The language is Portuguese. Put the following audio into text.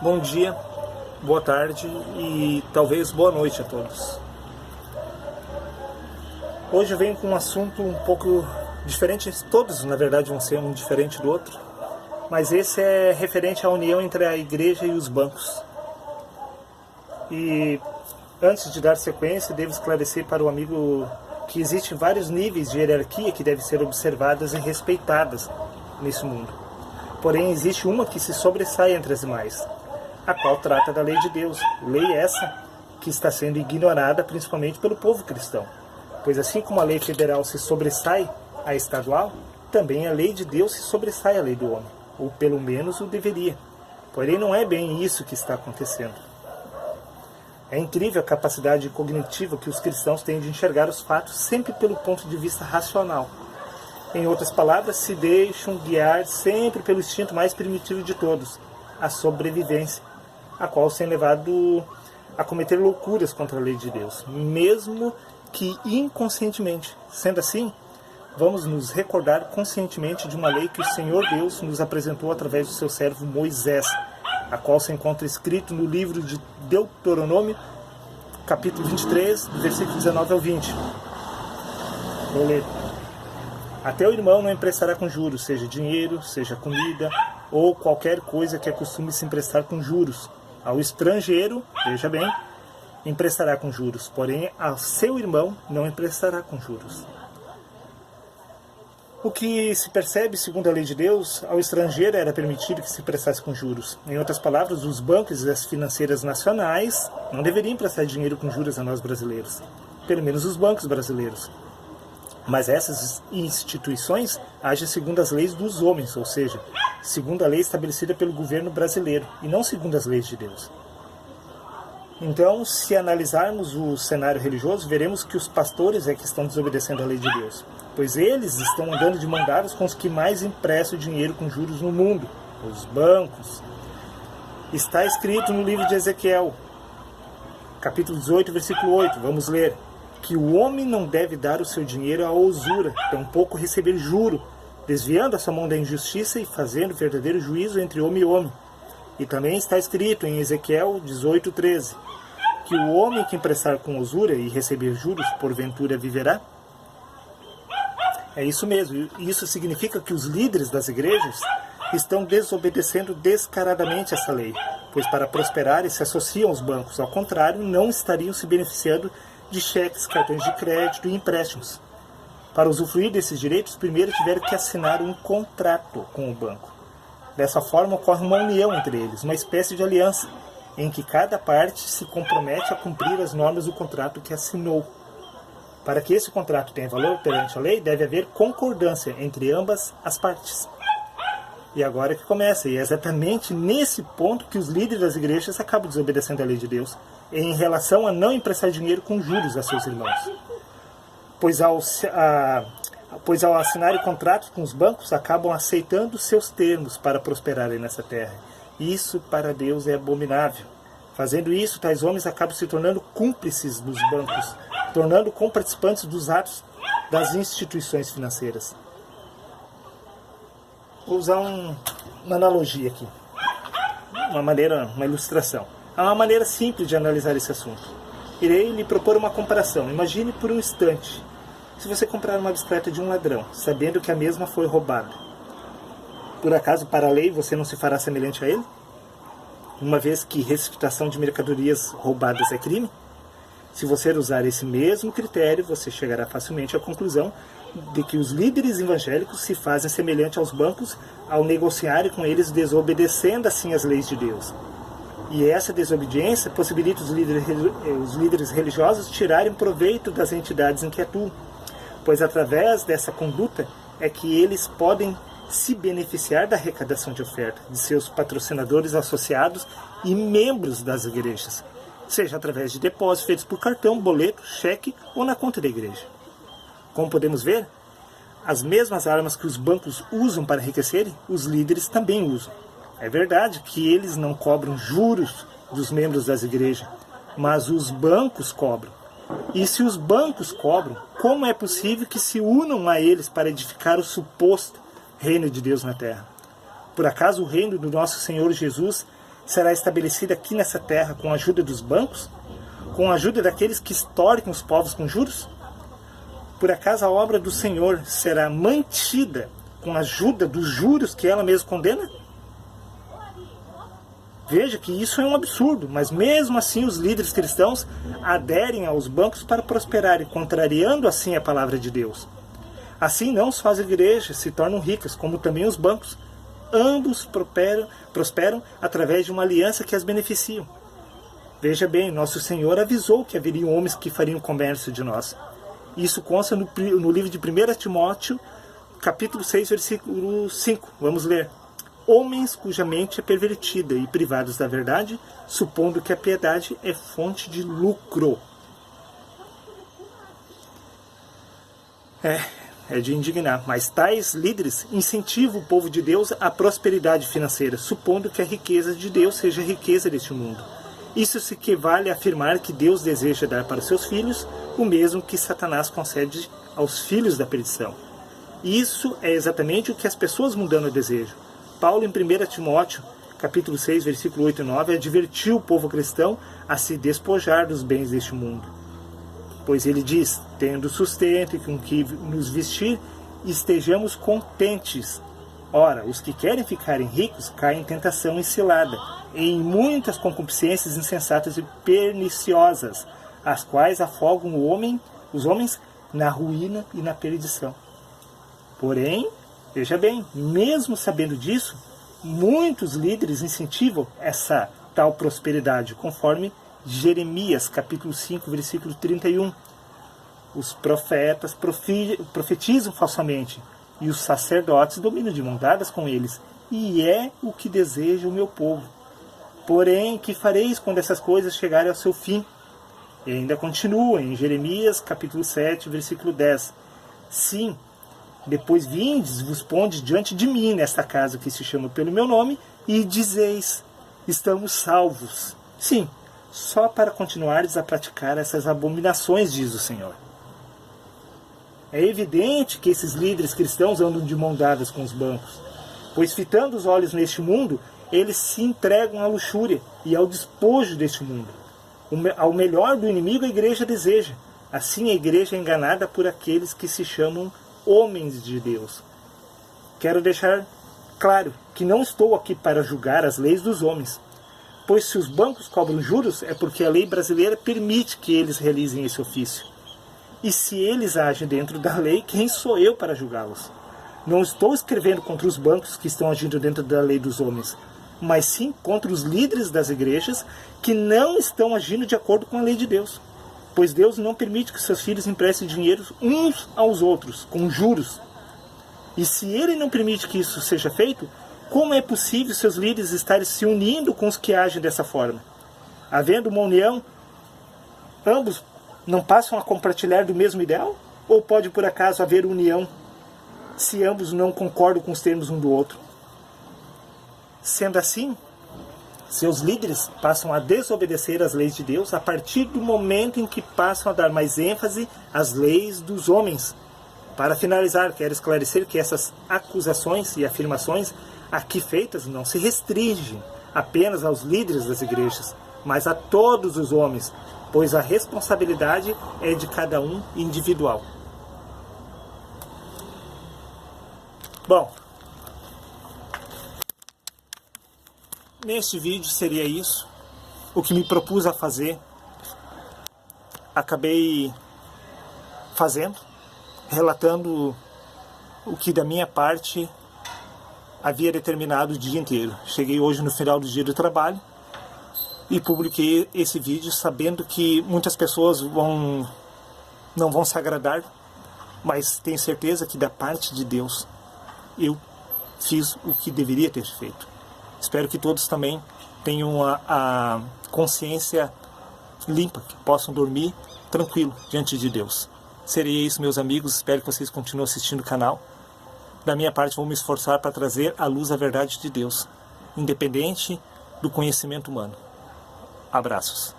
Bom dia, boa tarde e talvez boa noite a todos. Hoje eu venho com um assunto um pouco diferente, todos na verdade vão ser um diferente do outro, mas esse é referente à união entre a igreja e os bancos. E antes de dar sequência, devo esclarecer para o amigo que existem vários níveis de hierarquia que devem ser observadas e respeitadas nesse mundo. Porém, existe uma que se sobressai entre as demais, a qual trata da lei de Deus. Lei essa que está sendo ignorada principalmente pelo povo cristão. Pois assim como a lei federal se sobressai à estadual, também a lei de Deus se sobressai à lei do homem, ou pelo menos o deveria. Porém, não é bem isso que está acontecendo. É incrível a capacidade cognitiva que os cristãos têm de enxergar os fatos sempre pelo ponto de vista racional. Em outras palavras, se deixam guiar sempre pelo instinto mais primitivo de todos, a sobrevivência, a qual se é levado a cometer loucuras contra a lei de Deus, mesmo que inconscientemente. Sendo assim, vamos nos recordar conscientemente de uma lei que o Senhor Deus nos apresentou através do seu servo Moisés, a qual se encontra escrito no livro de Deuteronômio, capítulo 23, do versículo 19 ao 20. Vou ler. Até o irmão não emprestará com juros, seja dinheiro, seja comida, ou qualquer coisa que acostume se emprestar com juros. Ao estrangeiro, veja bem, emprestará com juros, porém ao seu irmão não emprestará com juros. O que se percebe, segundo a lei de Deus, ao estrangeiro era permitido que se prestasse com juros. Em outras palavras, os bancos e as financeiras nacionais não deveriam prestar dinheiro com juros a nós brasileiros, pelo menos os bancos brasileiros. Mas essas instituições agem segundo as leis dos homens, ou seja, segundo a lei estabelecida pelo governo brasileiro, e não segundo as leis de Deus. Então, se analisarmos o cenário religioso, veremos que os pastores é que estão desobedecendo a lei de Deus, pois eles estão andando de mão dadas com os que mais emprestam dinheiro com juros no mundo, os bancos. Está escrito no livro de Ezequiel, capítulo 18, versículo 8, vamos ler, que o homem não deve dar o seu dinheiro à usura, tampouco receber juro, desviando a sua mão da injustiça e fazendo verdadeiro juízo entre homem e homem. E também está escrito em Ezequiel 18:13, que o homem que emprestar com usura e receber juros, porventura viverá? É isso mesmo. Isso significa que os líderes das igrejas estão desobedecendo descaradamente essa lei, pois para prosperar se associam aos bancos. Ao contrário, não estariam se beneficiando de cheques, cartões de crédito e empréstimos. Para usufruir desses direitos, primeiro tiveram que assinar um contrato com o banco. Dessa forma, ocorre uma união entre eles, uma espécie de aliança, em que cada parte se compromete a cumprir as normas do contrato que assinou. Para que esse contrato tenha valor perante a lei, deve haver concordância entre ambas as partes. E agora que começa, e é exatamente nesse ponto que os líderes das igrejas acabam desobedecendo a lei de Deus, em relação a não emprestar dinheiro com juros a seus irmãos. Pois ao assinarem contratos com os bancos, acabam aceitando seus termos para prosperarem nessa terra. Isso para Deus é abominável. Fazendo isso, tais homens acabam se tornando cúmplices dos bancos, tornando participantes dos atos das instituições financeiras. Vou usar uma analogia aqui, uma ilustração. Há uma maneira simples de analisar esse assunto. Irei lhe propor uma comparação. Imagine por um instante, se você comprar uma bicicleta de um ladrão, sabendo que a mesma foi roubada. Por acaso, para a lei, você não se fará semelhante a ele? Uma vez que receptação de mercadorias roubadas é crime? Se você usar esse mesmo critério, você chegará facilmente à conclusão de que os líderes evangélicos se fazem semelhante aos bancos ao negociarem com eles, desobedecendo assim as leis de Deus. E essa desobediência possibilita os líderes religiosos tirarem proveito das entidades em que atuam, pois através dessa conduta é que eles podem se beneficiar da arrecadação de oferta de seus patrocinadores associados e membros das igrejas, seja através de depósitos feitos por cartão, boleto, cheque ou na conta da igreja. Como podemos ver, as mesmas armas que os bancos usam para enriquecerem, os líderes também usam. É verdade que eles não cobram juros dos membros das igrejas, mas os bancos cobram. E se os bancos cobram, como é possível que se unam a eles para edificar o suposto reino de Deus na terra? Por acaso o reino do nosso Senhor Jesus será estabelecida aqui nessa terra com a ajuda dos bancos? Com a ajuda daqueles que extorquem os povos com juros? Por acaso a obra do Senhor será mantida com a ajuda dos juros que ela mesma condena? Veja que isso é um absurdo, mas mesmo assim os líderes cristãos aderem aos bancos para prosperarem, contrariando assim a palavra de Deus. Assim não só as igrejas se tornam ricas, como também os bancos. Ambos prosperam através de uma aliança que as beneficiam. Veja bem, nosso Senhor avisou que haveriam homens que fariam comércio de nós. Isso consta no livro de 1 Timóteo, capítulo 6, versículo 5. Vamos ler. Homens cuja mente é pervertida e privados da verdade, supondo que a piedade é fonte de lucro. É de indignar, mas tais líderes incentivam o povo de Deus à prosperidade financeira, supondo que a riqueza de Deus seja a riqueza deste mundo. Isso se equivale a afirmar que Deus deseja dar para seus filhos o mesmo que Satanás concede aos filhos da perdição. Isso é exatamente o que as pessoas mundanas desejam. Paulo, em 1 Timóteo, capítulo 6, versículo 8 e 9, advertiu o povo cristão a se despojar dos bens deste mundo. Pois ele diz, tendo sustento e com que nos vestir, estejamos contentes. Ora, os que querem ficarem ricos caem em tentação e cilada, e em muitas concupiscências insensatas e perniciosas, as quais afogam os homens na ruína e na perdição. Porém, veja bem, mesmo sabendo disso, muitos líderes incentivam essa tal prosperidade, conforme Jeremias, capítulo 5, versículo 31. Os profetas profetizam falsamente, e os sacerdotes dominam de mãos dadas com eles, e é o que deseja o meu povo. Porém, que fareis quando essas coisas chegarem ao seu fim? E ainda continua em Jeremias, capítulo 7, versículo 10. Sim, depois vindes, vos pondes diante de mim nesta casa que se chama pelo meu nome, e dizeis, estamos salvos. Sim, só para continuares a praticar essas abominações, diz o Senhor. É evidente que esses líderes cristãos andam de mão dadas com os bancos, pois fitando os olhos neste mundo, eles se entregam à luxúria e ao despojo deste mundo. Ao melhor do inimigo a igreja deseja. Assim a igreja é enganada por aqueles que se chamam homens de Deus. Quero deixar claro que não estou aqui para julgar as leis dos homens, pois se os bancos cobram juros é porque a lei brasileira permite que eles realizem esse ofício. E se eles agem dentro da lei, quem sou eu para julgá-los? Não estou escrevendo contra os bancos que estão agindo dentro da lei dos homens, mas sim contra os líderes das igrejas que não estão agindo de acordo com a lei de Deus. Pois Deus não permite que seus filhos emprestem dinheiro uns aos outros, com juros. E se Ele não permite que isso seja feito, como é possível seus líderes estarem se unindo com os que agem dessa forma? Havendo uma união, ambos não passam a compartilhar do mesmo ideal? Ou pode por acaso haver união se ambos não concordam com os termos um do outro? Sendo assim, seus líderes passam a desobedecer às leis de Deus a partir do momento em que passam a dar mais ênfase às leis dos homens. Para finalizar, quero esclarecer que essas acusações e afirmações aqui feitas não se restringem apenas aos líderes das igrejas, mas a todos os homens, pois a responsabilidade é de cada um individual. Bom, neste vídeo seria isso. O que me propus a fazer, acabei fazendo, relatando o que da minha parte havia determinado o dia inteiro. Cheguei hoje no final do dia do trabalho e publiquei esse vídeo sabendo que muitas pessoas não vão se agradar, mas tenho certeza que da parte de Deus eu fiz o que deveria ter feito. Espero que todos também tenham a consciência limpa, que possam dormir tranquilo diante de Deus. Seria isso, meus amigos. Espero que vocês continuem assistindo o canal. Da minha parte, vou me esforçar para trazer à luz a verdade de Deus, independente do conhecimento humano. Abraços.